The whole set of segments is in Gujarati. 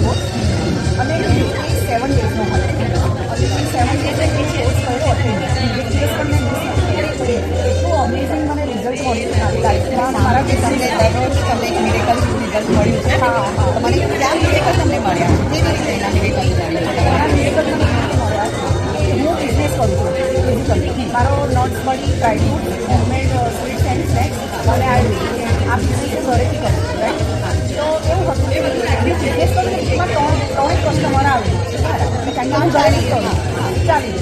કોર્સ અને એ 7 ડેઝનો હતો અને એ 7 ડેઝે એ કોર્સ કર્યો હતો. એક દિવસ પણ મેં એટલું અમેઝિંગ મને રિઝલ્ટ મળ્યું લાઈફમાં મારા તમને દરરોજ તમને એક મિરેકલ રિઝલ્ટ મળ્યું છે. હા તમારે ક્યાં મિરેકલ તમને મળ્યા? કેવી રીતે એના મિરેકલ મળ્યા? મારા મિરેકલ મને મળ્યા. હું બિઝનેસ કરું છું ફિઝિકલી. મારો નટ્સ મળી dry fruit homemade sweets and snacks અને આયુર્વેદ આ બિઝનેસ ઘરેથી કરું છું રાઈટ. તો એવું હતું કે બિઝનેસ કરું એમાં ત્રણ કસ્ટમર આવે કારણ કે હું ઘરે કરું ચાલી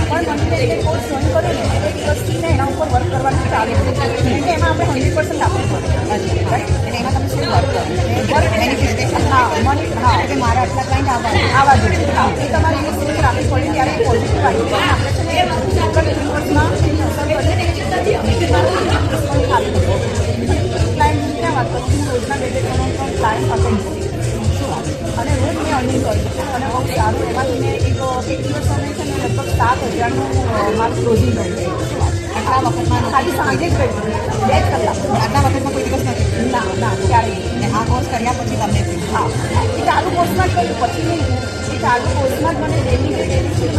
પણ મને જે કોર્સ જોઈન કર્યો ને એ દિવસથી ને એના ઉપર વર્ક કરવાનું ચાલે કારણ કે એમાં આપણે 100% આપવું પડે રાઈટ. એટલે એમાં તમે શું વર્ક કરો? મેનિફેસ્ટેશન. હા મને હા કે મારા આટલા ક્લાઇન્ટ આવા જોઈએ. હા એ તમારી એ સ્કૂલ રાખવી પડે ત્યારે પોઝિટિવ આવી જાય. આપણે છે ને લોકલ યુનિવર્સમાં એની અસર કરીને ક્લાયન્ટ ક્યાં વાત કરું છું રોજના 2-3 ક્લાયન્ટ અટેન્ડ કરું અને રોજ મેં અર્નિંગ કર્યું અને બહુ સારું એમાંથી મેં એક દિવસ અમે છે ને લગભગ 7,000નું મારું ક્લોઝિંગ કર્યું. આટલા વખતમાં ખાલી સાંજે જ કર્યું 2 કલાક. આટલા વખતમાં કોઈ દિવસ નથી? ના ક્યારેય અને આ કોર્સ કર્યા પછી તમને હા એ ચાલુ કોર્સમાં જ કર્યું પછી નહીં એ ચાલુ કોર્સમાં જ મને ડેલી મને રિઝલ્ટ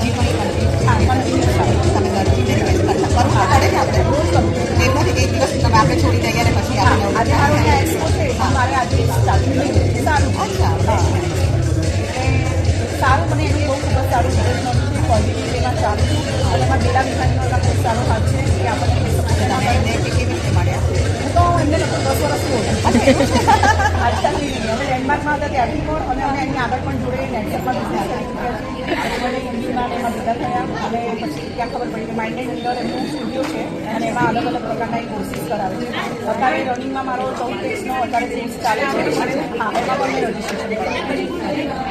હજી પણ હા કન્ટિન્યુ તમે દરરોજ મેનિફેસ્ટ કરતા કરવું તો પડે ને આપણે. રોજ કરું. એવું નથી કે એક દિવસ તમે આપણે છોડી દઈએ અને પછી આપણે આજે મારો ત્યાં એક્સપો છે મારે આજે ચાલુ સારું અચ્છા. સારું મને એનું બહુ ખૂબ જ સારું રિઝલ્ટ મળ્યું છે પોઝિટિવ એમાં સારું અને એમાં બેલા વિભાગનો ખૂબ સારો હાથ છે કે આપણને તમે એમને કેવી રીતે મળ્યા? હું તો એમને લગભગ 10 વર્ષથી ઓળખું આજકાલની નહીં અમે લેન્ડમાર્કમાં હતા ત્યારથી પણ અને અમે એની આગળ પણ જોડે નેટસેપમાં બિઝનેસ કરી ચૂક્યા છીએ. મને હિન્દીમાં એમાં ભેગા થયા અને પછી ત્યાં ખબર પડી કે માઇન્ડેડ અંદર એમનું સ્ટુડિયો છે અને એમાં અલગ અલગ પ્રકારના એ કોર્સીસ કરાવે છે. અત્યારે રનિંગમાં મારો 14 પેજનો અત્યારે કોર્સ ચાલે છે. હા એમાં પણ મેં રજીસ્ટ્રેશન કર્યું.